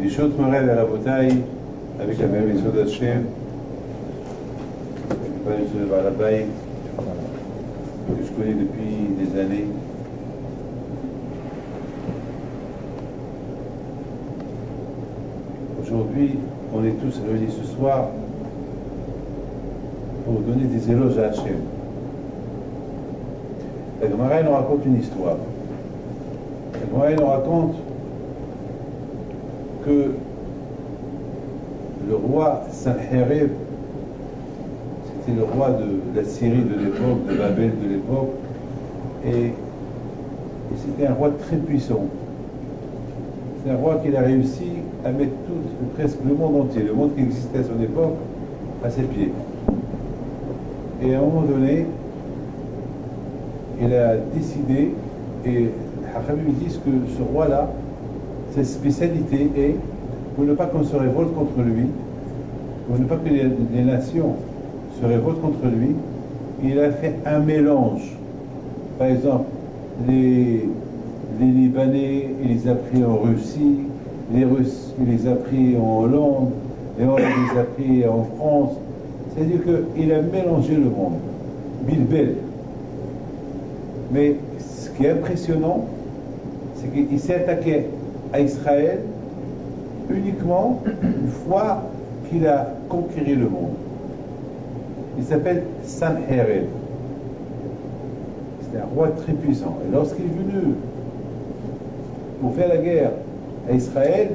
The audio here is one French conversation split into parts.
Bishot Morev à la bataille avec la même maison d'Hachem, pas une maison de Balabaï, que je connais depuis des années. Aujourd'hui, on est tous réunis ce soir pour donner des éloges à Hachem. La Gemara nous raconte une histoire. La Gemara nous raconte que le roi Sanherib, c'était le roi de la Syrie de l'époque, de Babel de l'époque, et c'était un roi très puissant. C'est un roi qui a réussi à mettre presque le monde entier, le monde qui existait à son époque, à ses pieds. Et à un moment donné, il a décidé, et Hachamim disent que ce roi-là, sa spécialité est, pour ne pas qu'on se révolte contre lui, pour ne pas que les nations se révoltent contre lui, il a fait un mélange. Par exemple, les Libanais, il les a pris en Russie, les Russes, il les a pris en Hollande, les Hollandais, il les a pris en France. C'est-à-dire qu'il a mélangé le monde. Bilbel. Mais ce qui est impressionnant, c'est qu'il s'est attaqué à Israël uniquement une fois qu'il a conquéri le monde. Il s'appelle Sanherib. C'était un roi très puissant. Et lorsqu'il est venu pour faire la guerre à Israël,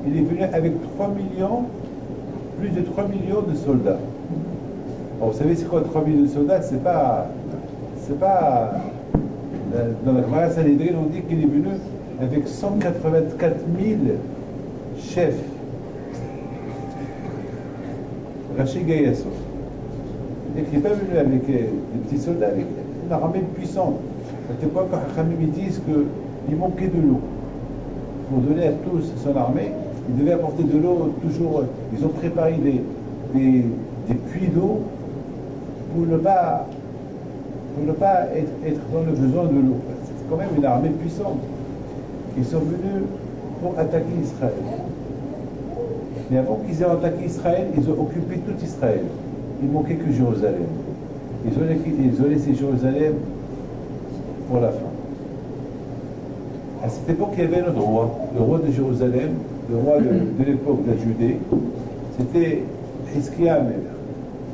il est venu avec 3 millions, plus de 3 millions de soldats. Alors, vous savez c'est quoi 3 millions de soldats? C'est pas dans la Gemara Sanhedrin, on dit qu'il est venu avec 184 000 chefs. Rashi Gayasso. Il n'est pas venu avec des petits soldats, avec une armée puissante. À cette époque, Hachamim disent qu'il manquait de l'eau. Pour donner à tous son armée, ils devaient apporter de l'eau toujours. Ils ont préparé des puits d'eau pour ne pas être dans le besoin de l'eau. C'est quand même une armée puissante. Ils sont venus pour attaquer Israël. Mais avant qu'ils aient attaqué Israël, ils ont occupé tout Israël. Il ne manquait que Jérusalem. Ils ont laissé Jérusalem pour la fin. À cette époque, il y avait notre roi, le roi de Jérusalem, le roi de l'époque de la Judée. C'était Hiskia Amelech,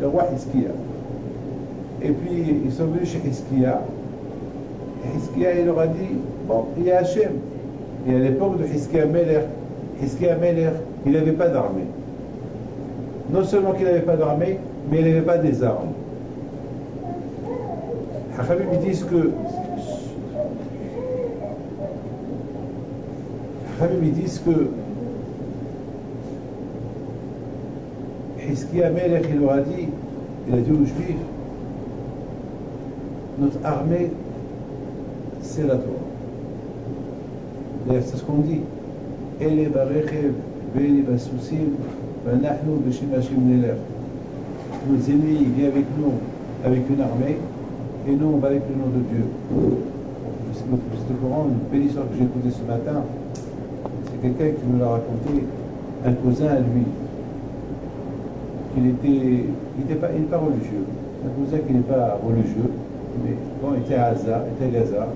le roi Hiskia. Et puis, ils sont venus chez Hiskia. Et Hiskia, il leur a dit, bon, il y a Hachem. Et à l'époque de Hiskia Amelech, il n'avait pas d'armée. Non seulement qu'il n'avait pas d'armée, mais il n'avait pas des armes. Hachamim disent que Hiskia Amelech, il leur a dit, il a dit aux Juifs, notre armée, c'est la Torah. D'ailleurs, c'est ce qu'on dit. Ele barechev, veli basusim, vanahnu b'shimashim nelech. Nos ennemis, il vient avec nous, avec une armée, et nous, on va avec le nom de Dieu. C'est le Coran, une belle histoire que j'ai écoutée ce matin. C'est quelqu'un qui me l'a raconté, un cousin à lui. Il n'est pas religieux. Un cousin qui n'est pas religieux, mais bon, il était à Gaza.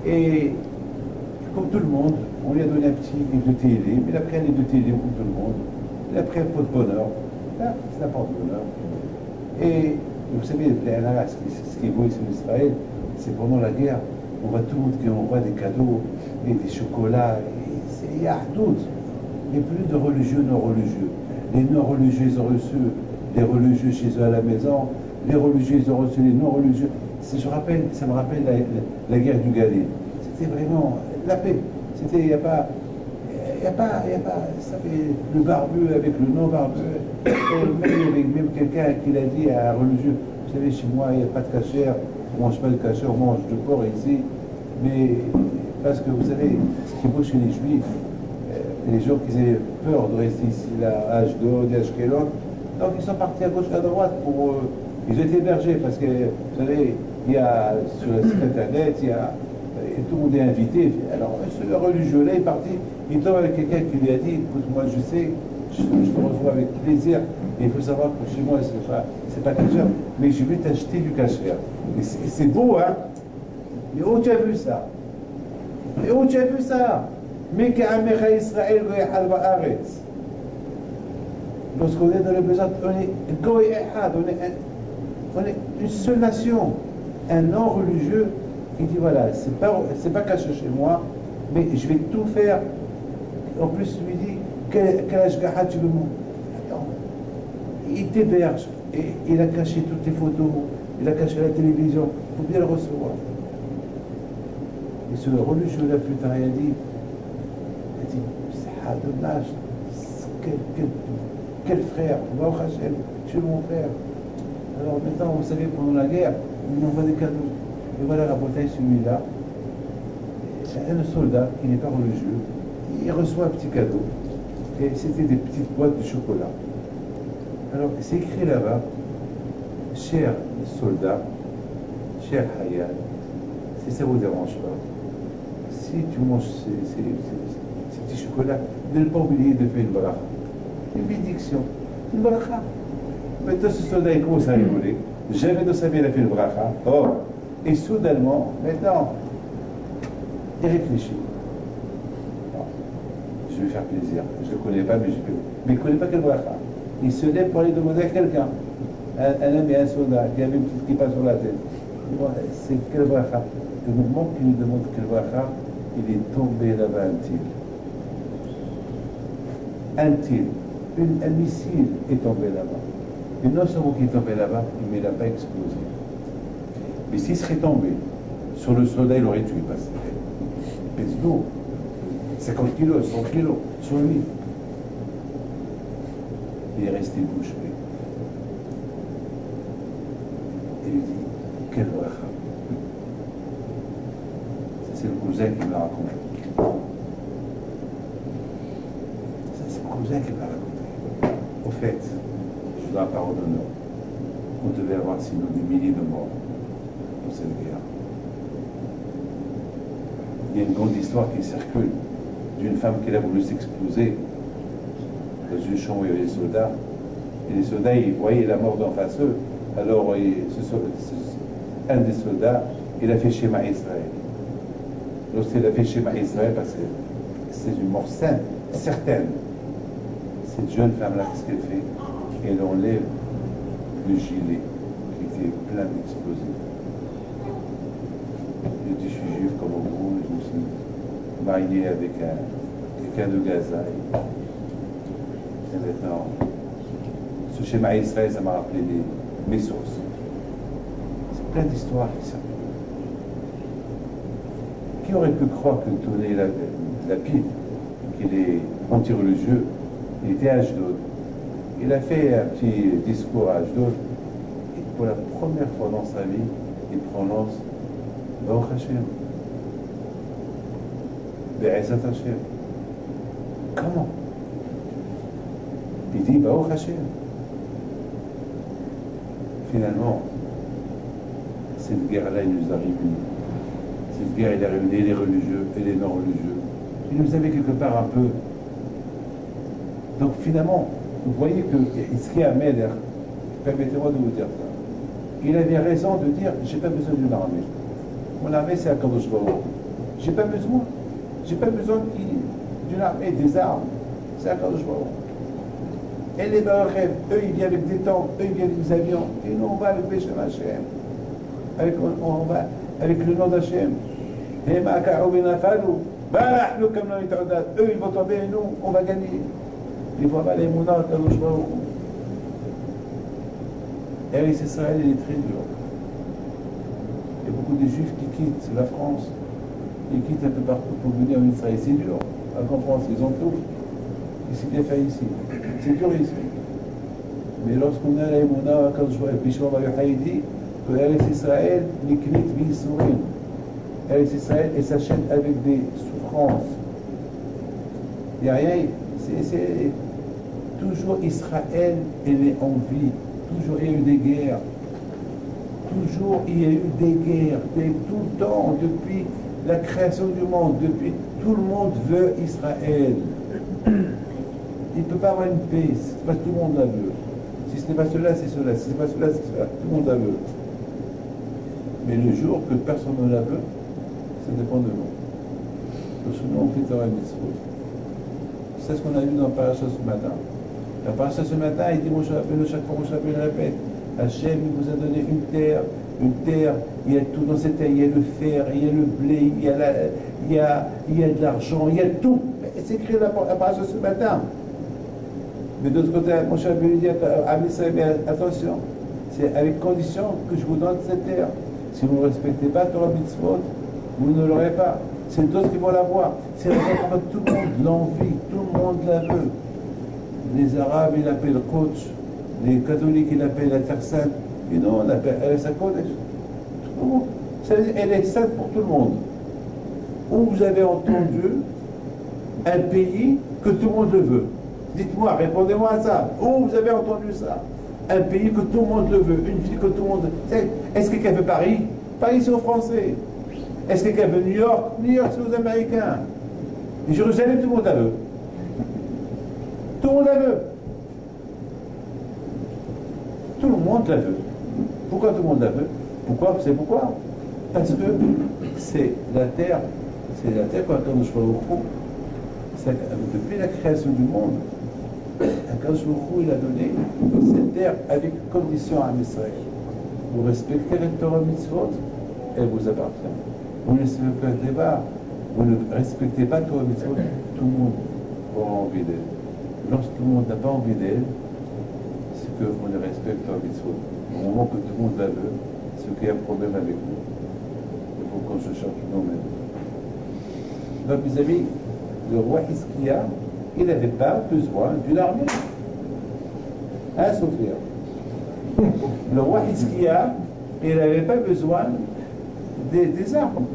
Et comme tout le monde, on lui a donné un petit livre de télé, il a pris un livre de télé comme tout le monde. Il a pris un pot de bonheur. Là, c'est un pot de bonheur. Et vous savez, ce qui est beau ici en Israël, c'est pendant la guerre, on voit tout le monde qui envoie des cadeaux et des chocolats. Il y a tout. Il n'y a plus de religieux, non-religieux. Les non-religieux, ils ont reçu les religieux chez eux à la maison. Les religieux, ils ont reçu les non-religieux. Ça me rappelle la guerre du Galil. C'était vraiment la paix. Il n'y a pas, ça fait le barbu avec le non-barbu. Même quelqu'un qui l'a dit à un religieux, vous savez, chez moi, il n'y a pas de cachère, on ne mange pas de cachère, on mange du porc ici. Mais parce que vous savez, ce qui est beau chez les Juifs, les gens qui avaient peur de rester ici, là, à Ashdod, à Ashkelon, donc ils sont partis à gauche et à droite pour. Ils ont été hébergés parce que, vous savez, il y a sur le site internet, il y a et tout le monde est invité. Alors, ce religieux-là est parti, il tombe avec quelqu'un qui lui a dit, écoute, moi je sais, je te reçois avec plaisir, et il faut savoir que chez moi, c'est pas kasher, mais je vais t'acheter du kasher. Et c'est beau, hein? Mais où tu as vu ça? Et où tu as vu ça? Mais qu'Amecha Israël goyahad ba'aretz. Lorsqu'on est dans le besoin, on est goyahad, on est une seule nation. Un non-religieux, il dit voilà, c'est pas caché chez moi, mais je vais tout faire. En plus, il lui dit, quel ashgaha tu veux mon. Attends, il t'héberge, et il a caché toutes les photos, il a caché la télévision, il faut bien le recevoir. Et ce religieux-là, plus tard, il a dit, c'est dommage, quel frère, Baruch Hashem, tu es mon frère. Alors maintenant, vous savez, pendant la guerre, il nous envoie des cadeaux. Et voilà la bouteille, celui-là. C'est un soldat qui n'est pas religieux. Il reçoit un petit cadeau. Et c'était des petites boîtes de chocolat. Alors, c'est écrit là-bas, cher soldat, cher Hayal, si ça ne vous dérange pas, si tu manges ces petits chocolats, ne pas oublier de faire une bracha. Une bénédiction. Une bracha. Maintenant, ce soldat, il commence à rigoler. Jamais de sa vie, il a fait le bracha. Oh, et soudainement, maintenant, il réfléchit. Non, je vais faire plaisir. Je ne le connais pas, mais il ne connaît pas quel bracha. Il se lève pour aller demander à quelqu'un, un homme et un soldat, qui avait une petite kippa sur la tête. C'est quel bracha? Le moment qu'il lui demande quel bracha, il est tombé là-bas un tir. Un tir. Un missile est tombé là-bas. Et non seulement qu'il est tombé là-bas, mais il n'a pas explosé. Mais s'il serait tombé sur le soldat, il aurait tué. Parce qu'il pèse lourd. 50 kilos, 100 kilos sur lui. Il est resté bouche bée. Et il dit, quel bracha. Ça, c'est le cousin qui me l'a raconté. Ça, c'est le cousin qui me l'a raconté. Au fait, je dois la parole d'honneur. On devait avoir sinon des milliers de morts dans cette guerre. Il y a une grande histoire qui circule d'une femme qui a voulu s'exploser dans une chambre où il y avait des soldats. Et les soldats, ils voyaient la mort d'en face d'eux. Alors, un des soldats, il a fait schéma Israël. Lorsqu'il a fait schéma Israël, parce que c'est une mort sainte, certaine. Cette jeune femme-là, qu'est-ce qu'elle fait? Elle enlève le gilet qui était plein d'explosifs. Elle dit, je suis juif comme vous, je me suis marié avec quelqu'un de Gaza. Et maintenant, ce schéma Israël, ça m'a rappelé mes sources. C'est plein d'histoires qui sont. Qui aurait pu croire que Tony Lapide, qu'il est anti-religieux, il était à Ashdod. Il a fait un petit discours à Ashdod, et pour la première fois dans sa vie, il prononce Baruch Hashem. Be'ezat Hashem. Comment? Il dit Baruch Hashem. Finalement, cette guerre-là, il nous a réunis. Cette guerre, il a réuni les religieux et les non-religieux. Il nous avait quelque part un peu. Donc finalement, vous voyez que Hitzkiya Amelech, permettez-moi de vous dire ça, il avait raison de dire j'ai pas besoin d'une armée. Mon armée, c'est Akadosh Baruch. J'ai pas besoin. J'ai pas besoin d'une armée, des armes. C'est Akadosh Baruch. Et les Baruchem, eux, ils viennent avec des tanks, eux, ils viennent avec des avions. Et nous, on va avec Beshem Hashem. On va avec le nom d'Hachem. Eux, ils vont tomber et nous, on va gagner. Il faut avoir les mounars, Kadosh Baruch. Eretz Israël, il est très dur. Il y a beaucoup de juifs qui quittent la France. Ils quittent un peu partout pour venir en Israël. C'est dur à comprendre, ils ont tout. Et c'est bien fait ici. C'est dur ici. Mais lorsqu'on a les mounars, Kadosh Baruch, Bishma Baruch dit que Eretz Israël, Niknit B'Yisurim. Eretz Israël, elle s'achète avec des souffrances. Il n'y a rien. C'est toujours Israël, elle est en vie. Toujours il y a eu des guerres. Toujours il y a eu des guerres. Tout le temps, depuis la création du monde, depuis tout le monde veut Israël. Il ne peut pas avoir une paix, c'est pas tout le monde la veut. Si ce n'est pas cela, c'est cela. Si ce n'est pas cela, c'est cela. Tout le monde la veut. Mais le jour que personne ne la veut, ça dépend de nous. Parce que nous, on fait Torah Mitzvot. C'est ce qu'on a vu dans le Paracha ce matin. La Paracha ce matin, il dit Moshe Rabbeinu, chaque fois Moshe Rabbeinu répète, Hachem, il vous a donné une terre, il y a tout dans cette terre, il y a le fer, il y a le blé, il y a de l'argent, il y a tout. C'est écrit la Paracha ce matin. Mais d'autre côté, Moshe Rabbeinu dit à Israël, attention, c'est avec condition que je vous donne cette terre. Si vous ne respectez pas Torah Mitzvot, vous ne l'aurez pas. C'est d'autres qui vont l'avoir. C'est la terre que tout le monde l'envie, tout le monde la veut. Les Arabes, ils l'appellent Quds, les catholiques, ils l'appellent la Terre Sainte. Et non, on l'appelle Eretz HaKodesh. Tout le monde. Elle est sainte pour tout le monde. Où vous avez entendu un pays que tout le monde le veut? Dites-moi, répondez-moi à ça. Où vous avez entendu ça? Un pays que tout le monde le veut, une ville que tout le monde... Est-ce que quelqu'un veut Paris? Paris, c'est aux Français. Est-ce que quelqu'un veut New York? New York, c'est aux Américains. Et Jérusalem, tout le monde la veut. Tout le monde la veut. Tout le monde la veut. Pourquoi tout le monde la veut? Pourquoi? Vous savez pourquoi? Parce que c'est la terre quand on se voit depuis la création du monde, Akadosh Baruch Hu, il a donné cette terre avec condition à Israël. Vous respectez le Torah Mitzvot, elle vous appartient. Vous ne respectez pas, vous ne respectez pas le Torah Mitzvot, tout le monde aura envie d'elle. Lorsque tout le monde n'a pas envie d'elle, c'est qu'on ne respecte Torah Mitzvot. Au moment que tout le monde la veut, c'est qu'il y a un problème avec nous. Il faut qu'on se change nous-mêmes. Donc, mes amis, le roi Hizkiya, il n'avait pas besoin d'une armée. Hein, Sophia? Le roi Hizkiya, il n'avait pas besoin des armes.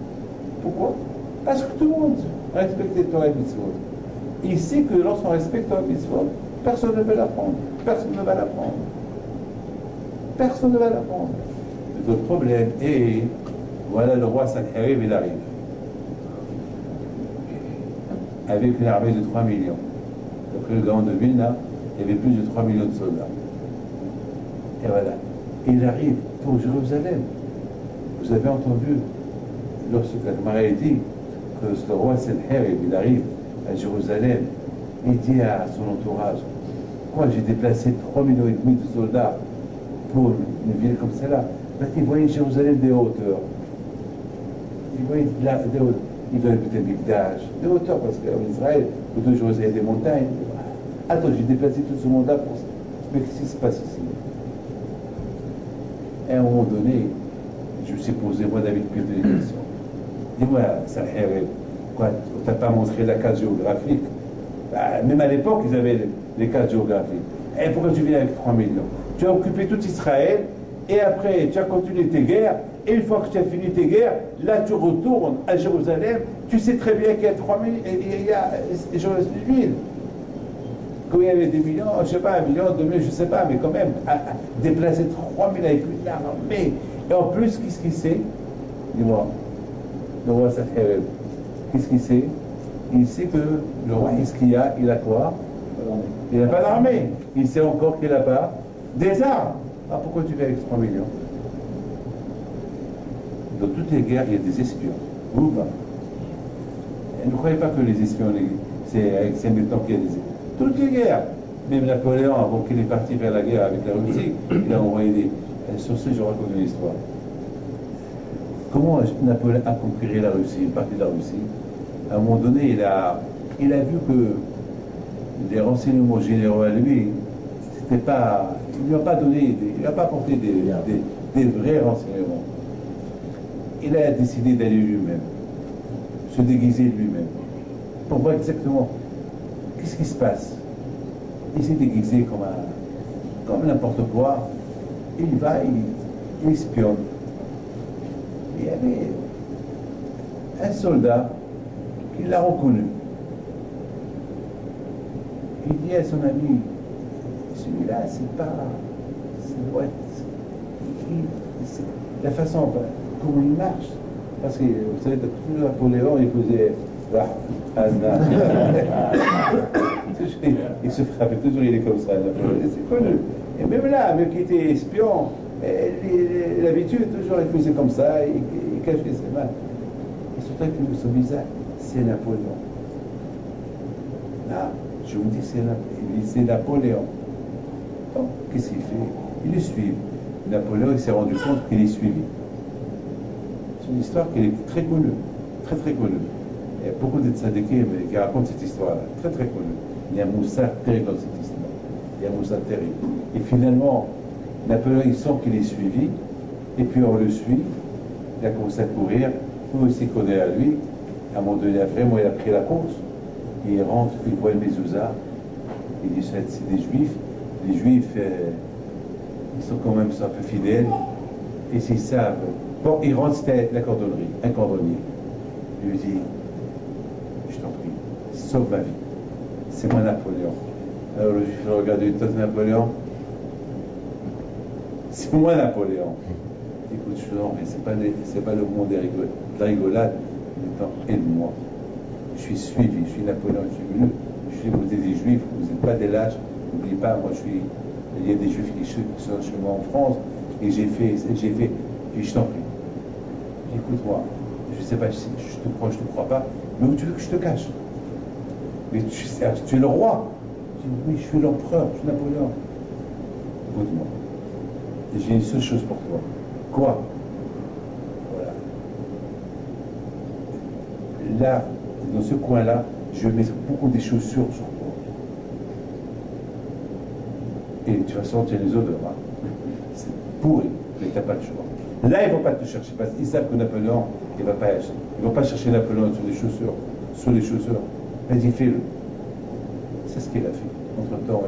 Pourquoi? Parce que tout le monde respectait Torah et Mitzvot. Il sait que lorsqu'on respecte Torah et Mitzvot, personne ne va l'apprendre. Personne ne va l'apprendre. Personne ne va l'apprendre. Le problème est, voilà le roi Sanherib, il arrive. Avec une armée de 3 millions. D'après le grand de Vilna, il y avait plus de 3 millions de soldats. Et voilà. Il arrive pour Jérusalem. Vous avez entendu, lorsque la Gemara dit que le roi Sanherib, il arrive à Jérusalem, il dit à son entourage, quoi, j'ai déplacé 3,5 millions de soldats pour une ville comme celle-là. Parce qu'ils voyaient Jérusalem des hauteurs. Ils voyaient des hauteurs. Ils veulent peut-être des hauteurs, parce qu'en Israël, autour de Jérusalem, il y a des montagnes. Attends, j'ai déplacé tout ce monde-là pour ça. Mais qu'est-ce qui se passe ici? Et à un moment donné, je me suis posé, moi, David, plus de questions. Dis-moi, Sanherib, quoi, tu n'as pas montré la carte géographique? Bah, même à l'époque, ils avaient les cartes géographiques. Et pourquoi tu viens avec 3 millions? Tu as occupé tout Israël, et après, tu as continué tes guerres, et une fois que tu as fini tes guerres, là, tu retournes à Jérusalem, tu sais très bien qu'il y a 3 millions, il y a une ville. Comme il y avait des millions, je ne sais pas, 1 million, 2 millions, je ne sais pas, mais quand même, à déplacer 3 000 avec une armée. Et en plus, qu'est-ce qu'il sait? Dis-moi, le roi Sanherib, qu'est-ce qu'il sait? Il sait que le roi Hizkiya, il a quoi? Il n'a pas d'armée. Il sait encore qu'il n'a pas des armes. Ah, pourquoi tu fais avec 3 millions? Dans toutes les guerres, il y a des espions. Ou pas? Et ne croyez pas que les espions, c'est avec ces méthodes qu'il y a des espions. Toutes les guerres. Même Napoléon, avant qu'il est parti vers la guerre avec la Russie, il a envoyé des... Sur ce, je raconte une histoire. Comment Napoléon a conquis la Russie, une partie de la Russie? À un moment donné, il a vu que les renseignements généraux à lui, c'était pas... Il ne lui a pas donné, il n'a pas apporté des vrais renseignements. Il a décidé d'aller lui-même, se déguiser lui-même, pour voir exactement qu'est-ce qui se passe. Il s'est déguisé comme n'importe quoi. Il va, il espionne. Il y avait un soldat qui l'a reconnu. Il dit à son ami, celui-là, c'est pas... C'est doit être... La façon comment il marche, Parce que, vous savez, Napoléon, il faisait. Il se frappait toujours, il est comme ça, Napoléon. C'est connu. Et même là, même qui était espion, l'habitude, toujours, il faisait comme ça, il cachait ses mains. Et surtout avec son visage, c'est Napoléon. Là, je vous dis, c'est Napoléon. Donc, qu'est-ce qu'il fait? Il le suit. Napoléon, il s'est rendu compte qu'il est suivi. C'est une histoire qui est très connue, très très connue. Il y a beaucoup de tzadikim qui racontent cette histoire-là, très très connue. Il y a un moussard terrible dans cette histoire. Il y a un moussard terrible. Et finalement, Napoléon, il sent qu'il est suivi, et puis on le suit, il a commencé à courir, nous aussi connaît à lui. À un moment donné, vraiment, il a pris la course, et il rentre, il voit une mezouza, il dit c'est des juifs. Les juifs, ils sont quand même un peu fidèles, et s'ils savent. Bon, il rentre, c'était la cordonnerie, un cordonnier. Il lui dit, je t'en prie, sauve ma vie. C'est moi Napoléon. Alors le juif regarde, toi Napoléon? C'est moi Napoléon. Écoute, je non, mais c'est pas le moment de la rigolade. Aide-moi. Je suis suivi, je suis Napoléon, je suis venu, je suis côté des juifs, vous n'êtes pas des lâches. N'oublie pas, moi il y a des juifs qui sont chez moi en France, et j'ai fait, puis je t'en prie. Écoute-moi, je ne sais pas si je te crois, je ne te crois pas, mais où tu veux que je te cache? Mais tu es le roi. Je dis, oui, je suis l'empereur, je suis Napoléon. Écoute-moi, j'ai une seule chose pour toi. Quoi? Voilà. Là, dans ce coin-là, je vais mettre beaucoup des chaussures sur toi. Et tu vas sentir les odeurs. Hein. C'est pourri, mais tu n'as pas le choix. Là, ils ne vont pas te chercher, parce qu'ils savent que Napoléon, ils ne vont pas chercher Napoléon sur les chaussures. Sur les chaussures. Il a dit, fais-le. C'est ce qu'il a fait. Entre-temps,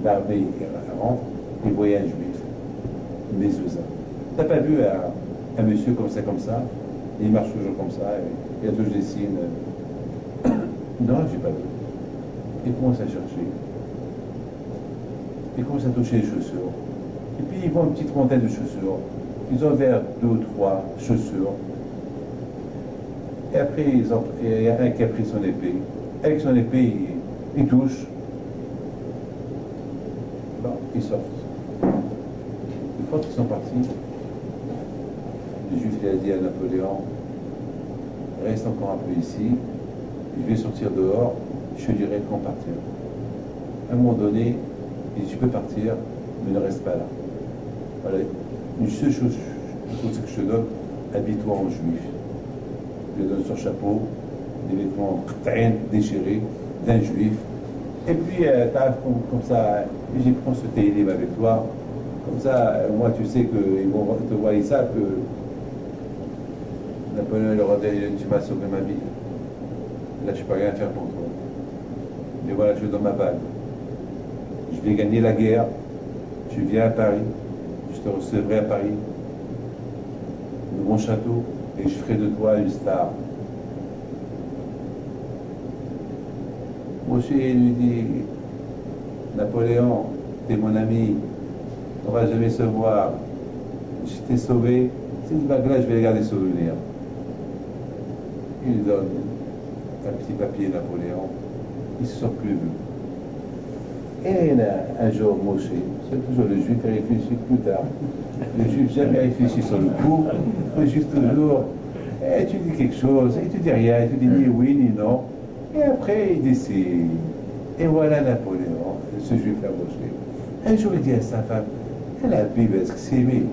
l'armée rentre, il voyait un juif, une mezouza. Tu n'as pas vu un monsieur comme ça, il marche toujours comme ça, il y a toujours des signes. Non, je n'ai pas vu. Il commence à chercher. Il commence à toucher les chaussures. Et puis ils voient une petite trentaine de chaussures. Ils ont vers 2 ou 3 chaussures. Et après, il y a un qui a pris son épée. Avec son épée, il touche. Bon, ils sortent. Une fois qu'ils sont partis, le juif a dit à Napoléon, reste encore un peu ici, je vais sortir dehors, je te dirai quand partir. À un moment donné, il dit, tu peux partir, mais ne reste pas là. Voilà, une seule chose que je te donne, habille-toi en juif. Je lui donne son chapeau, des vêtements très déchirés d'un juif. Et puis, comme ça, j'ai pris ce télélim avec toi. Comme ça, moi, tu sais qu'ils vont te voir, ils savent que Napoléon leur a dit, tu m'as sauvé ma vie. Là, je ne peux rien faire pour toi. Mais voilà, je donne ma bague. Je vais gagner la guerre. Tu viens à Paris. Je te recevrai à Paris, de mon château, et je ferai de toi une star. Moshe lui dit, Napoléon, t'es mon ami, on ne va jamais se voir. Je t'ai sauvé, cette bague-là, je vais les garder souvenir. Il lui donne un petit papier Napoléon, il ne se sort plus vu. Et un jour, Moshe, c'est toujours le juif, il réfléchit plus tard. Le juif jamais réfléchi sur le coup, le juif toujours, tu dis quelque chose, et tu dis rien, tu dis ni oui ni non, et après il décide. Et voilà Napoléon, ce juif-là, Moshe. Un jour, il dit à sa femme, elle a Bible, est-ce que c'est aimé?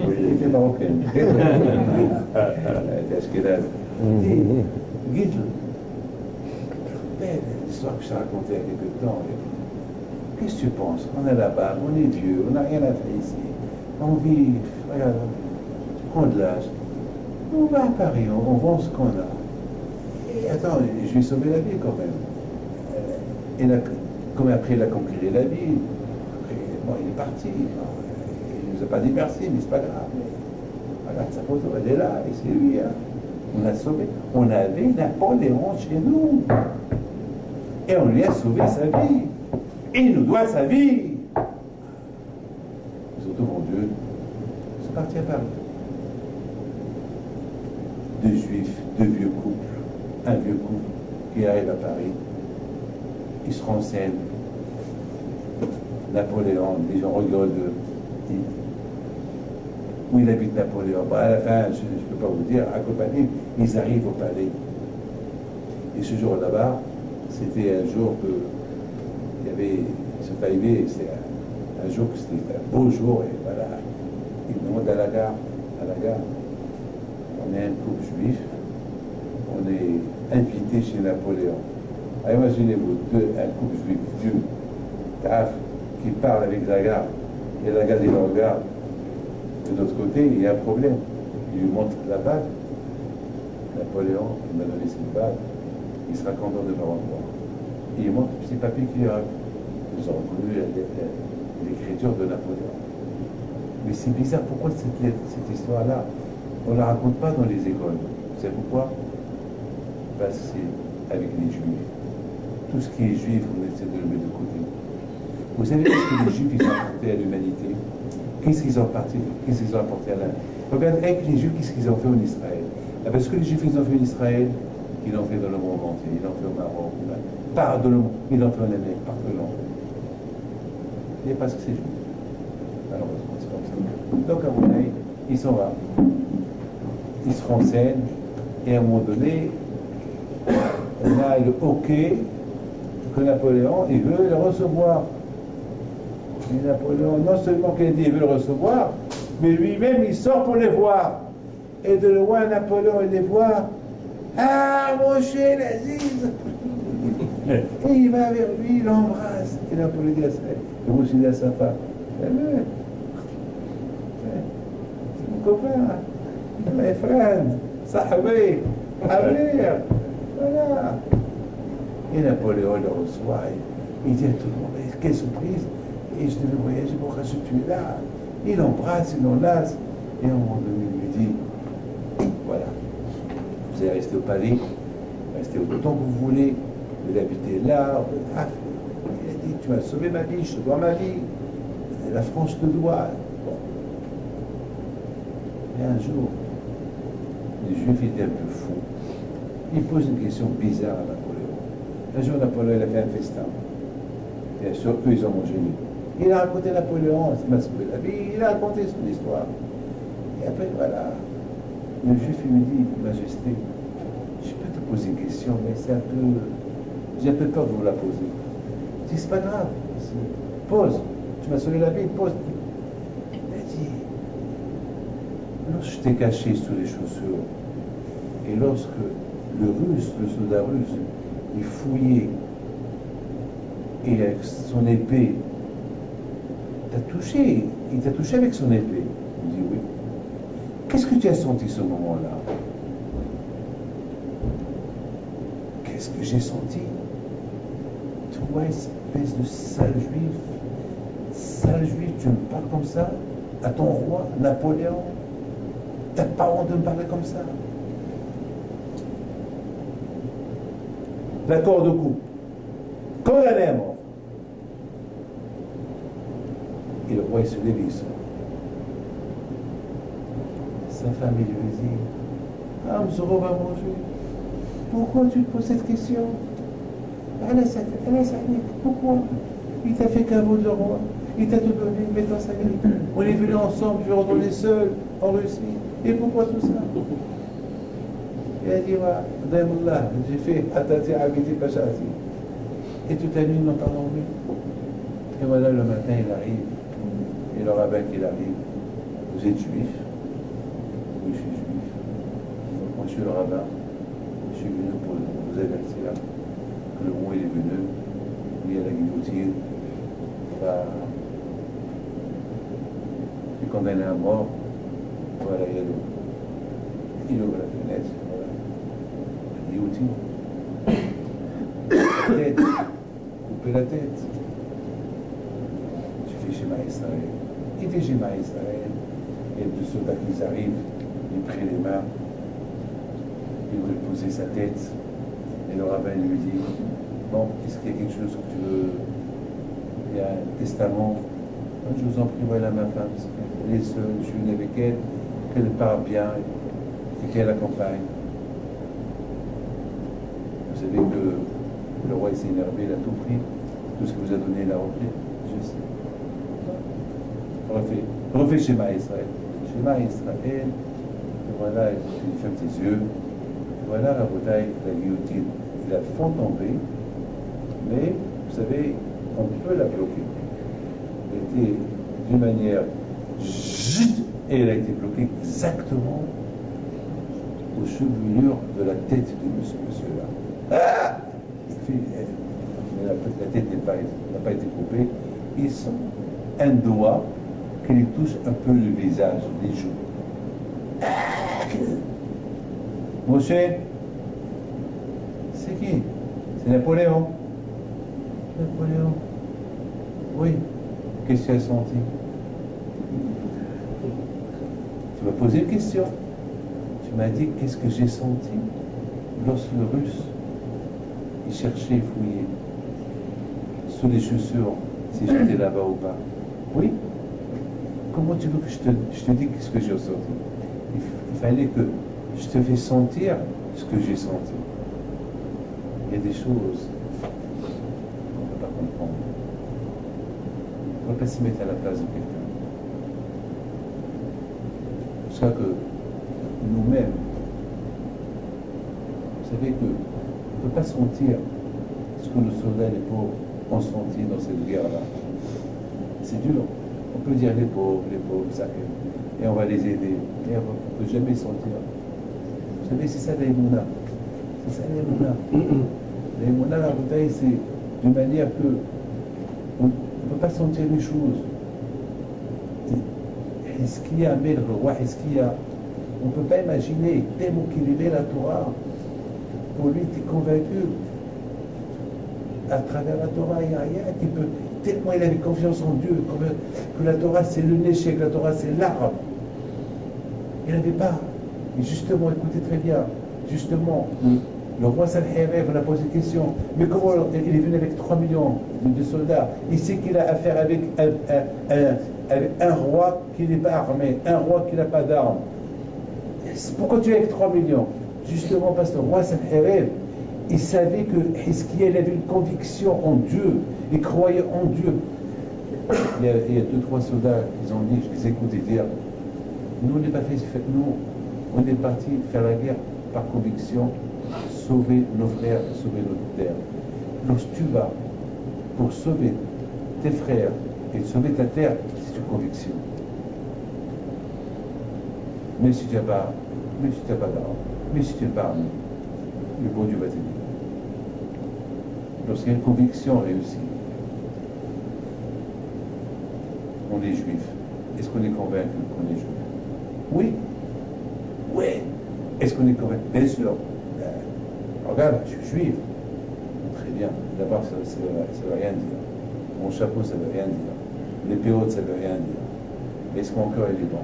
Il était marocain. Il était ashkénaze. Guide-le. L'histoire que je t'ai racontée il y a quelque temps. Qu'est-ce que tu penses? On est là-bas, on est vieux, on n'a rien à faire ici. On vit, regarde, on prend de l'âge. On va à Paris, on vend ce qu'on a. Et attends, je lui ai sauvé la vie quand même. Comme après il a conquéré la ville, bon, il est parti. Il ne nous a pas dit merci, mais c'est pas grave. Regarde sa photo, elle est là, et c'est lui. Hein. On l'a sauvé. On avait Napoléon chez nous. Et on lui a sauvé sa vie. Et il nous doit sa vie. Surtout, mon Dieu, c'est parti à Paris. deux juifs, deux vieux couples, un vieux couple qui arrive à Paris, ils se renseignent. Napoléon, les gens rigolent de où il habite Napoléon. Bon, à la fin, je ne peux pas vous dire, accompagnés, ils arrivent au palais. Et ce jour là-bas, c'était un jour que il y avait ce arrivé, c'est un jour que c'était un beau jour, et voilà, ils montent à la gare, on est un couple juif, on est invité chez Napoléon. Alors imaginez-vous, un couple juif vieux, taf, qui parle avec Zaga, et Zaga il le regarde. De l'autre côté, il y a un problème. Il lui montre la bague. Napoléon, il m'a donné cette bague, il sera content de me revoir. Et il montre ces papiers qu'il a. Ils ont reconnu l'écriture de Napoléon. Mais c'est bizarre, pourquoi cette histoire-là, on ne la raconte pas dans les écoles? Vous savez pourquoi? Parce que c'est avec les juifs. Tout ce qui est juif, on essaie de le mettre de côté. Vous savez ce que les juifs ils ont apporté à l'humanité? Qu'est-ce qu'ils ont apporté à la... Regardez, avec les juifs, qu'est-ce qu'ils ont fait en Israël? Parce que les juifs, ils ont fait en Israël, ils l'ont fait dans le monde entier, ils l'ont fait au Maroc, pas dans le monde, ils l'ont fait en Amérique, partout dans le monde. Et parce que c'est juif. Malheureusement, c'est comme ça. Donc, à mon avis, ils sont là. Ils se renseignent, et à un moment donné, on a le hockey que Napoléon, il veut le recevoir. Et Napoléon, non seulement qu'il dit qu'il veut le recevoir, mais lui-même il sort pour les voir. Et de loin, Napoléon il les voit. Ah, mon cher Aziz! Et il va vers lui, il l'embrasse. Et Napoléon dit à sa femme, c'est mon copain, my friend, sahabi, amir. Voilà. Et Napoléon le reçoit. Il dit à tout le monde, quelle surprise! Et je devais voyager pour que tu es là. Il embrasse, il enlace. Et à un moment donné, il lui dit, voilà, vous allez rester au palais, restez autant que vous voulez, vous habitez là. Il a dit, tu m'as sauvé ma vie, je te dois ma vie. Et la France te doit. Bon. Et un jour, les Juifs étaient un peu fous. Ils posent une question bizarre à Napoléon. Un jour, Napoléon il a fait un festin. Bien sûr, eux, ils ont mangé. Il a raconté Napoléon, il m'a sauvé la vie, il a raconté son histoire. Et après, voilà, le juif il me dit, Majesté, je peux te poser une question, mais c'est un peu... J'ai un peu peur de vous la poser. Je dis, c'est pas grave, pose, tu m'as sauvé la vie, pose. Il m'a dit, lorsque je t'ai caché sous les chaussures, et lorsque le soldat russe, il fouillait, et avec son épée, il t'a touché avec son épée. Il dit oui. Qu'est-ce que tu as senti ce moment-là? Qu'est-ce que j'ai senti? Toi, espèce de sale juif, tu me parles comme ça à ton roi, Napoléon? T'as pas honte de me parler comme ça? L'accord de coupe, condamné à mort. Et le roi il se lève et il sort. Sa femme il lui dit, ah, Mzoro va manger. Pourquoi tu te poses cette question? Pourquoi? Il t'a fait caveau de roi. Il t'a tout donné, mais dans sa vie. On est venus ensemble, je vais retourner seul en Russie. Et pourquoi tout ça? Il a dit, Daïmullah, j'ai fait Atati Agiti Pachati. Et toute la nuit, ils n'ont pas dormi. Et voilà, le matin, il arrive. Et le rabbin qui arrive, vous êtes juif? Oui, je suis juif. Donc, moi, je suis le rabbin. Je suis venu pour vous avertir que le roi il est venu. Il y a la guillotine. Il est condamné à mort. Voilà, il ouvre la fenêtre. Voilà. La guillotine. La tête. Couper la tête. Shema Israël. Il dit Shema Israël. Et deux soldats qui arrivent, il prit les mains, il voulait poser sa tête. Et le rabbin lui dit, bon, est-ce qu'il y a quelque chose que tu veux? Il y a un testament. Je vous en prie, voilà ma femme. Elle est seule, je suis venu avec elle, qu'elle parle bien. et qu'elle accompagne. Vous savez que le roi s'est énervé, il a tout pris. Tout ce que vous a donné, il a repris. Je sais. Refais Shema Israël. Shema Israël. Et voilà, tu fermes tes yeux. Et voilà la bataille, la guillotine. Il a fond tombé, mais vous savez, on peut la bloquer. Elle était d'une manière, et elle a été bloquée exactement aux chevelures de la tête de monsieur-là. Ah, mais la tête n'a pas été coupée. Ils sont un doigt qui lui touche un peu le visage, les joues. Moshe, c'est qui? C'est Napoléon. Napoléon. Oui. Qu'est-ce que tu as senti? Tu m'as posé une question. Tu m'as dit qu'est-ce que j'ai senti lorsque le Russe, il cherchait, il fouillait sous les chaussures si j'étais là-bas ou pas. Oui. Comment tu veux que je te dise ce que j'ai ressenti? Il fallait que je te fasse sentir ce que j'ai senti. Il y a des choses qu'on ne peut pas comprendre. On ne peut pas s'y mettre à la place de quelqu'un. C'est ça que nous-mêmes, vous savez qu'on ne peut pas sentir ce que nos soldats et les pauvres ont senti dans cette guerre-là. C'est dur. On peut dire les pauvres, ça, et on va les aider. Et on ne peut jamais sentir. Vous savez, c'est ça l'aïmouna. C'est ça l'aïmouna. L'aïmouna, la bouteille, c'est d'une manière que on ne peut pas sentir les choses. Hizkiya, le roi Hizkiya, on ne peut pas imaginer, tellement qu'il aimait la Torah, pour lui, tu es convaincu, à travers la Torah, il n'y a rien qui peut, tellement il avait confiance en Dieu, que la Torah c'est le néché, que la Torah c'est l'arbre. Il n'avait pas. Et justement, écoutez très bien, justement, le roi Sanherib, on a posé une question, mais comment il est venu avec 3 millions de soldats? Il sait qu'il a affaire avec un roi qui n'est pas armé, un roi qui n'a pas d'armes. Pourquoi tu es avec 3 millions? Justement parce que le roi Sanherib, il savait que Hizkiya avait une conviction en Dieu, il croyait en Dieu. Il y a 2-3 soldats qui ont dit, je les écoutais dire, nous on est partis faire la guerre par conviction, sauver nos frères, sauver notre terre. Lorsque tu vas pour sauver tes frères et sauver ta terre, c'est une conviction. Même si tu n'as pas d'armes, même si tu n'es pas armé, le bon Dieu va t'aider. Lorsqu'il y a une conviction réussie, on est juif. Est-ce qu'on est convaincu qu'on est juif? Oui. Oui. Est-ce qu'on est convaincu? Bien sûr. Regarde, je suis juif. Très bien. D'abord, ça ne veut rien dire. Mon chapeau, ça ne veut rien dire. Les péotes, ça ne veut rien dire. Est-ce que mon cœur, il est bon?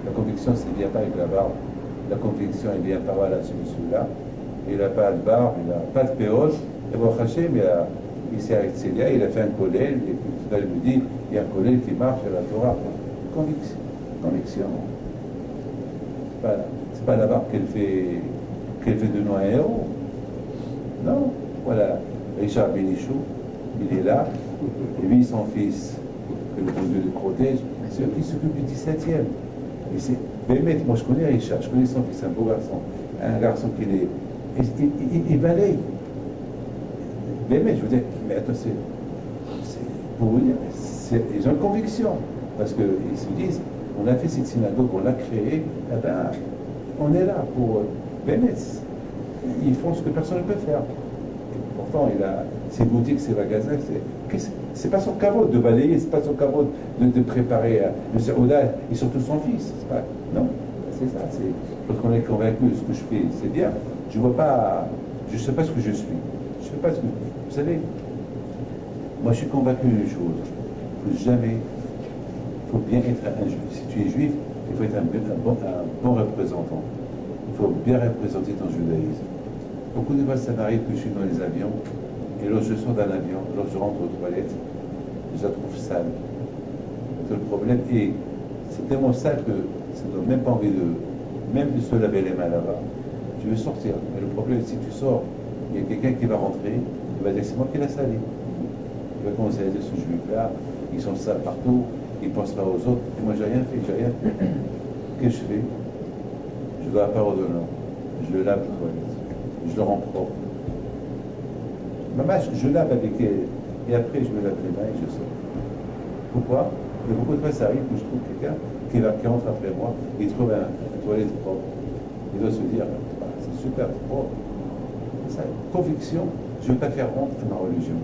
La conviction, c'est ne vient pas avec la barbe. La conviction, il vient pas voilà, celui-là. Il n'a pas de barbe, il n'a pas de péote. Et bon, Hachem, il s'est arrêté là, il a fait un collège, et puis tout à l'heure, il me dit, il y a un collège qui marche à la Torah. Conviction. Conviction. C'est pas la barbe qu'elle fait de nous un héros. Non. Voilà. Richard Bénichou, il est là, et lui, son fils, que le bon Dieu le protège, c'est eux qui s'occupent du 17e. Et c'est, moi je connais Richard, je connais son fils, un beau garçon, un garçon qui est, il balaye. Mais je veux dire, mais attends, c'est pour vous dire, ils ont une conviction, parce qu'ils se disent, on a fait cette synagogue, on l'a créée, eh ben, on est là pour Bénès. Ils font ce que personne ne peut faire. Et pourtant, il a ses boutiques, ses magasins, c'est pas son caveau de balayer, c'est pas son caveau de préparer le Saouda et surtout son fils. Pas, non, c'est ça, c'est parce qu'on est convaincu de ce que je fais, c'est bien. Je vois pas, je sais pas ce que je suis. Je sais pas ce que, vous savez, moi je suis convaincu d'une chose, que jamais, il faut bien être un juif. Si tu es juif, il faut être un bon représentant. Il faut bien représenter ton judaïsme. Beaucoup de fois, ça m'arrive que je suis dans les avions, et lorsque je sors d'un avion, lorsque je rentre aux toilettes, je la trouve sale. C'est le problème, et c'est tellement sale que ça ne donne même pas envie même de se laver les mains là-bas. Je veux sortir. Mais le problème, si tu sors, il y a quelqu'un qui va rentrer, il va dire c'est moi qui l'ai sali. Il va commencer à dire ce juif-là, ils sont sales partout, ils pensent pas aux autres, et moi j'ai rien fait, j'ai rien fait. Qu'est-ce que je fais? Je dois la parole d'honneur. Je le lave les toilettes. Je le rends propre. Maman, je lave avec elle, et après je me lave les mains et je sors. Pourquoi? Il y a beaucoup de fois ça arrive que je trouve quelqu'un qui rentre après moi, et il trouve une toilette propre. Il doit se dire, ah, c'est super propre. Ça, conviction, je ne veux pas faire honte à ma religion.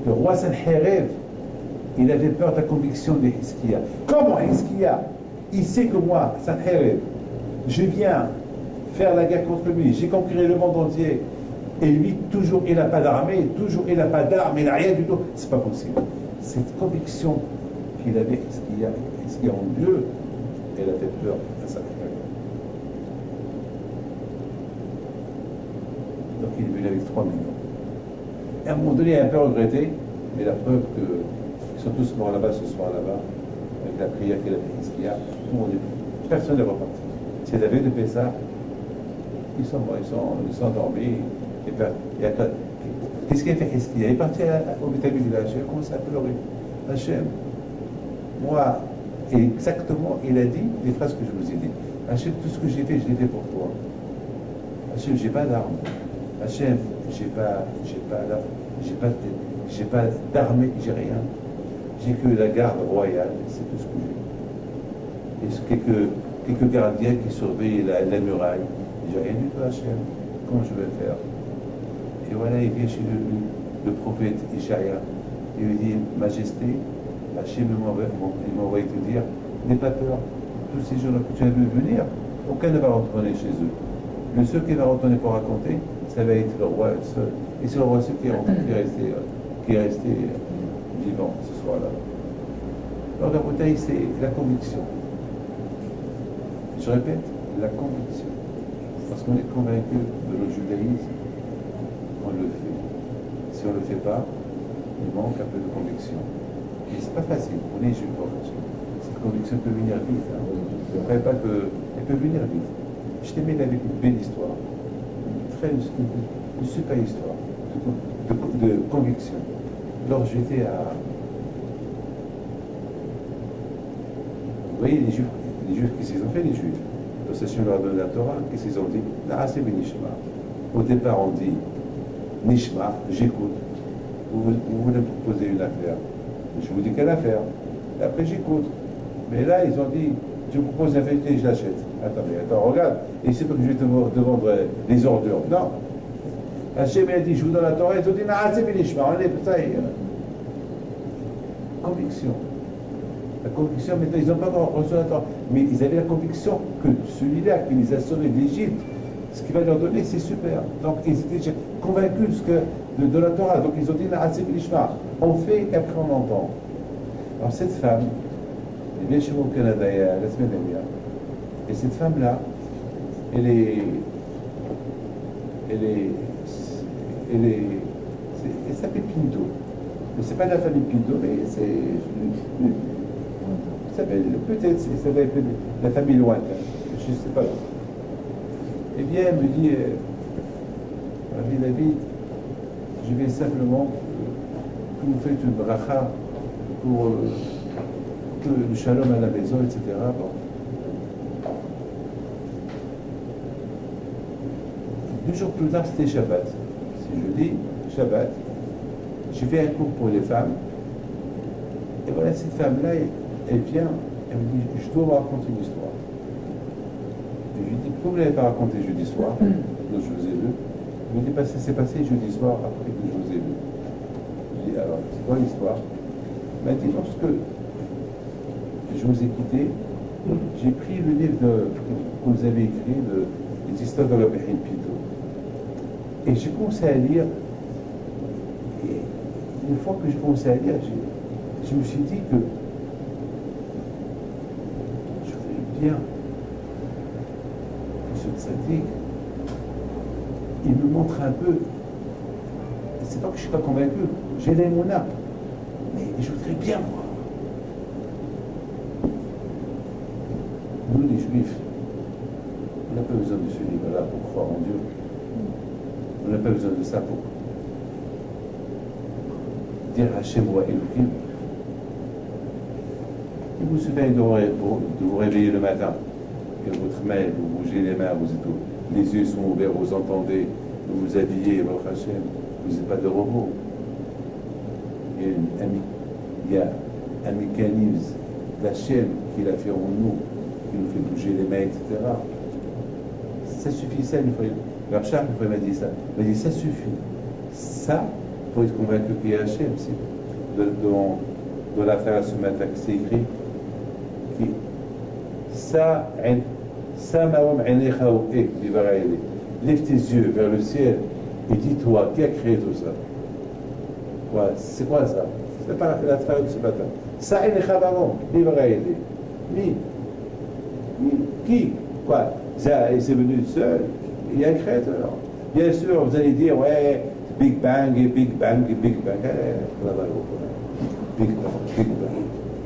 Le roi Sanherib, il avait peur de la conviction de Hiskia. Comment Hiskia? Il sait que moi, Sanherib, je viens faire la guerre contre lui, j'ai conquis le monde entier, et lui, toujours, il n'a pas d'armée, toujours, il n'a pas d'armes, il n'a rien du tout. C'est pas possible. Cette conviction qu'il avait, Hiskia en Dieu, elle a fait peur à Sanherib. Donc il est venu avec 3 millions. Et à un moment donné, il a un peu regretté, mais la preuve qu'ils sont tous morts là-bas ce soir là-bas, avec la prière qu'il a fait Hiskia, tout le monde est... Personne n'est reparti. C'est la veille de Pessah, ils sont morts, ils sont endormis. Qu'est-ce qu'il a fait Hiskia? Il est parti au Beth Amikdash, il a commencé à pleurer. Hachem, moi, exactement, il a dit les phrases que je vous ai dit. Hachem, tout ce que j'ai fait, je l'ai fait pour toi. Hachem, j'ai pas d'armes. Hachem, j'ai pas d'armée, j'ai rien. J'ai que la garde royale, c'est tout ce que j'ai. Et quelques gardiens qui surveillent la muraille. J'ai rien du tout, Hachem. Comment je vais faire? Et voilà, il vient chez le prophète Ishaïa. Il lui dit, Majesté, Hachem m'a envoyé te dire, n'aie pas peur. Tous ces gens que tu as vu venir, aucun ne va retourner chez eux. Le seul qui va retourner pour raconter, ça va être le roi seul. Et c'est le roi seul qui est resté vivant ce soir-là. Alors la bouteille, c'est la conviction. Je répète, la conviction. Parce qu'on est convaincu de le judaïsme, on le fait. Si on ne le fait pas, il manque un peu de conviction. Et c'est pas facile, on est juif. Cette conviction peut venir vite. Hein. Ne croyez pas qu'elle peut venir vite. Je t'aimais avec une belle histoire. Une super histoire de conviction. Alors j'étais à... Vous voyez les juifs, qu'est-ce qu'ils ont fait les juifs? L'association leur donne la Torah, qu'est-ce qu'ils ont dit? Naaseh benishma. Au départ on dit Nishma, j'écoute. Vous voulez me proposer une affaire. Je vous dis quelle affaire. Et après j'écoute. Mais là ils ont dit, je vous propose une affaire et je l'achète. Attends, regarde. Et c'est pas que je vais te vendre les ordures. Non. Hachem a dit, je vous donne la Torah, ils ont dit, Naaseh benishma. On est ça. Conviction. La conviction, maintenant, ils n'ont pas encore reçu la Torah. Mais ils avaient la conviction que celui-là qui les a sauvés d'Égypte, ce qu'il va leur donner, c'est super. Donc, ils étaient convaincus de la Torah. Donc, ils ont dit, Naaseh benishma. On fait et après on entend. Alors, cette femme, elle vient chez moi au Canada la semaine dernière. Et cette femme-là, elle s'appelle Pinto. Mais c'est pas de la famille Pinto, mais peut-être, ça s'appelle la famille lointaine. Je ne sais pas. Eh bien, elle me dit, Rabbi David, je vais simplement que vous faites une bracha pour que le shalom à la maison, etc. Bon. 2 jours plus tard, c'était Shabbat. C'est jeudi, Shabbat. J'ai fait un cours pour les femmes. Et voilà, cette femme-là, elle vient, elle me dit, je dois vous raconter une histoire. Et je lui dis, pourquoi vous ne l'avez pas raconté jeudi soir, quand je vous ai vu? Elle me dit, ça s'est passé jeudi soir après que je vous ai vu. Je dis, alors, c'est quoi l'histoire? Elle m'a dit, lorsque je vous ai quitté, j'ai pris le livre que vous avez écrit, les histoires de Rabbi Pinto. Et j'ai commencé à lire, et une fois que j'ai commencé à lire, je me suis dit que je voulais bien que ce tzaddik, il me montre un peu, c'est pas que je ne suis pas convaincu, j'ai l'émouna, mais je voudrais bien moi. Nous, les Juifs, on n'a pas besoin de ce livre-là pour croire en Dieu. On n'a pas besoin de ça pour dire Hachem wa Elohim. Et vous souvenez de vous réveiller le matin, et votre main, vous bougez les mains, les yeux sont ouverts, vous entendez, vous vous habillez, votre Hachem, vous n'êtes pas de robot. Il y a un mécanisme d'Hachem qu'il a fait en nous, qui nous fait bouger les mains, etc. Ça suffit, ça, il faut. Alors Charles m'a dit ça. Il m'a dit ça suffit. Ça, pour être convaincu qu'il y a Hachem, c'est dans la phrase ce matin que c'est écrit, qui ça, lève tes yeux vers le ciel et dis-toi, qui a créé tout ça? Ouais, c'est quoi ça? C'est pas la phrase de ce matin. Ça, qui? Quoi? Ça, il s'est venu seul. Il y a un créateur. Bien sûr, vous allez dire, ouais, Big Bang et Big Bang et Big Bang. Big Bang, Big Bang.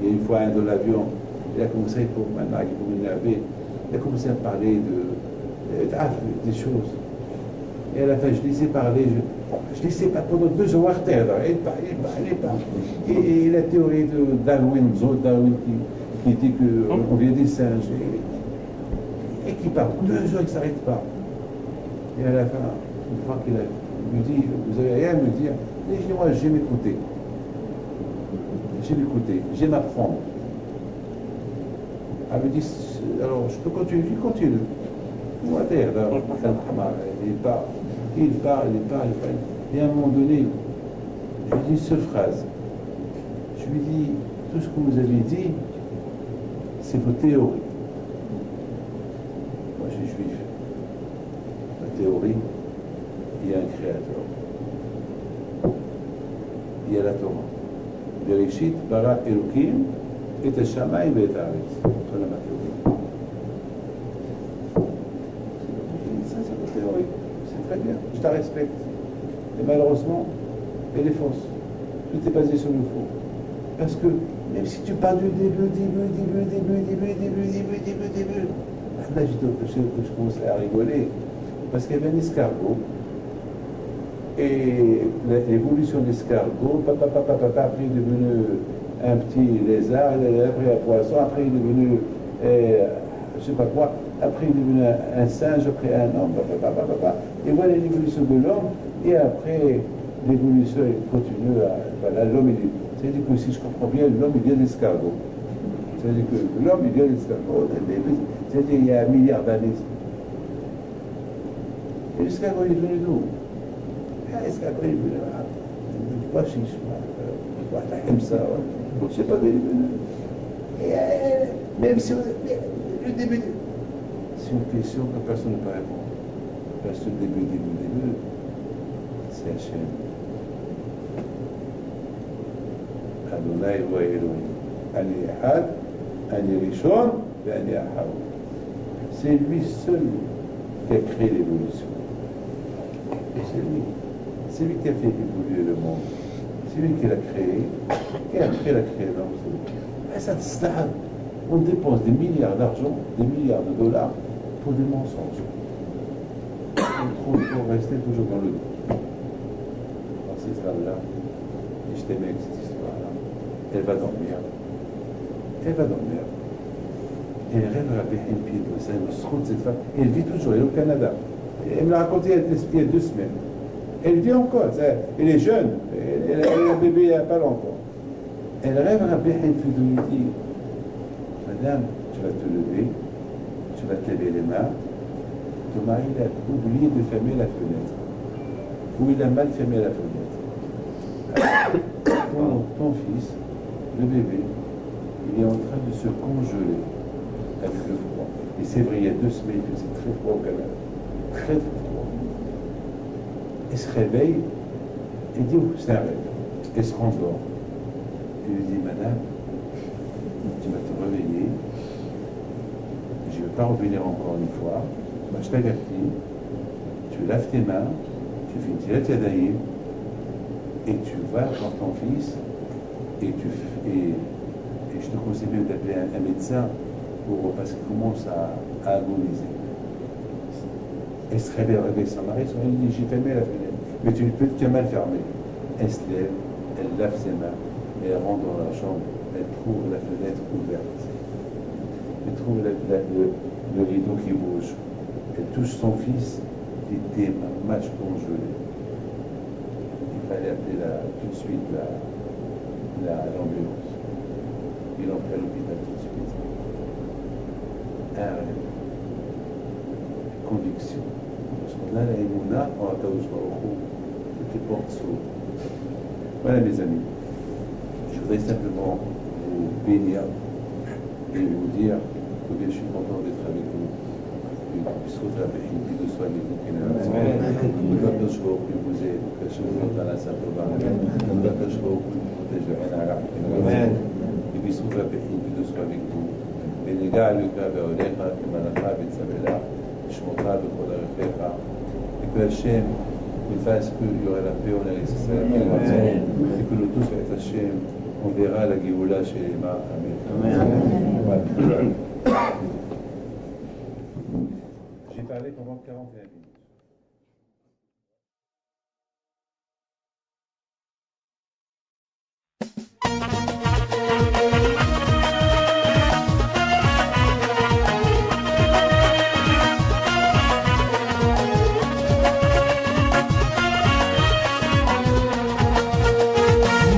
Il y a une fois un de l'avion, il a commencé pour m'énerver, il a commencé à parler des choses. Et à la fin, je laissais parler, je laissais pas pendant 2 heures à terre. Il parle. Et la théorie de Darwin qui dit qu'on vient des singes, et qui parle 2 heures, il ne s'arrête pas. Et à la fin, une fois qu'il me dit, vous n'avez rien à me dire, il dit, moi, j'aime écouter. J'aime apprendre. Elle me dit, alors, je peux continuer? Je continue. Moi, il parle. Et à un moment donné, je lui dis une seule phrase. Je lui dis, tout ce que vous avez dit, c'est vos théories. Moi, je suis juif. La théorie, il y a un créateur. Il y a la Torah. Bereshit, bara Elokim, et Hashamayim et Haaretz. Voilà ma théorie. Ça, c'est votre théorie. C'est très bien. Je la respecte. Et malheureusement, elle est fausse. Tout est basé sur le faux. Parce que même si tu parles du début, là, je commençais à rigoler. Parce qu'il y avait un escargot. Et l'évolution de l'escargot, après il est devenu un petit lézard, après un poisson, après il est devenu, je sais pas quoi, après il est devenu un singe, après un homme, et voilà l'évolution de l'homme, et après l'évolution continue, voilà, l'homme, c'est-à-dire que si je comprends bien, l'homme il vient de l'escargot. C'est-à-dire que l'homme il vient de l'escargot, c'est-à-dire il y a 1 milliard d'années. Et l'escargot il est venu d'où? L'escargot il est venu de quoi chiche, comme ça, je ne sais pas d'où il est venu. Et même si le début, c'est une question que personne ne peut répondre. Parce que le début, c'est Hachem. Adonai wa Elohim. Ani Echad, Ani Rishon, et Ani Ahad. C'est lui seul qui a créé l'évolution. C'est lui qui a fait évoluer le monde. C'est lui qui l'a créé. Et après, il a créé l'homme. Et ça, on dépense des milliards d'argent, des milliards de dollars pour des mensonges. Pour rester toujours dans le doute. Alors, cette femme-là, et je t'aimais avec cette histoire-là, elle va dormir. Elle rêve à Béhin c'est cette femme. Et elle vit toujours, elle est au Canada. Elle me l'a raconté il y a 2 semaines. Elle vit encore, elle est jeune, elle a un bébé il n'y a pas longtemps. Elle rêve à Béhin de lui dire, Madame, tu vas te lever, tu vas te lever les mains. Ton mari a oublié de fermer la fenêtre. Ou il a mal fermé la fenêtre. Ton fils, le bébé, il est en train de se congeler avec le froid. Et c'est vrai, il y a 2 semaines, il faisait très froid au Canada. Très froid. Elle se réveille et dit, oh, c'est un rêve. Elle se rendort. Elle lui dit, Madame, tu vas te réveiller. Je ne vais pas revenir encore une fois. Moi, je t'avertis. Tu laves tes mains, tu fais une tirette yadayim, et tu vas voir ton fils, et je te conseille même d'appeler un médecin, parce qu'il commence à agoniser. Elle se réveille sa mari, elle dit j'ai fermé la fenêtre. Mais tu ne peux que mal fermer. Elle se lève, elle lave ses mains, et elle rentre dans la chambre, elle trouve la fenêtre ouverte. Elle trouve le rideau qui bouge. Elle touche son fils, il était un match congelé. Il fallait appeler tout de suite l'ambulance. Il l'ont fait à l'hôpital tout de suite. Un rêve. Conviction. Parce qu'on a la émouna, on a toutes les portes s'ouvrent. Voilà mes amis. Je voudrais simplement vous bénir et vous dire combien je suis content d'être avec vous. Et que puisse vous faire une vie de soi avec vous qui n'est pas. Que je vous aide, que je vous aide dans la salle de bain, que je vous protège de rien à l'art. Et puisse vous faire une vie de soi avec vous. ונגע אלוקה בעולך, כמלאכה בצווה שמותיך בכל ערכיך, et que Hachem nous fasse qu'il y aura la paix, on a laissé ça et que nous tous, avec Hachem, on verra la Géoula chez les mains. Amen. J'ai parlé pendant 41 minutes.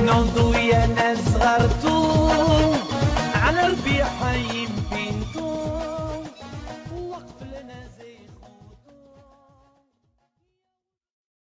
نضوي انا صغرتو على ربي حي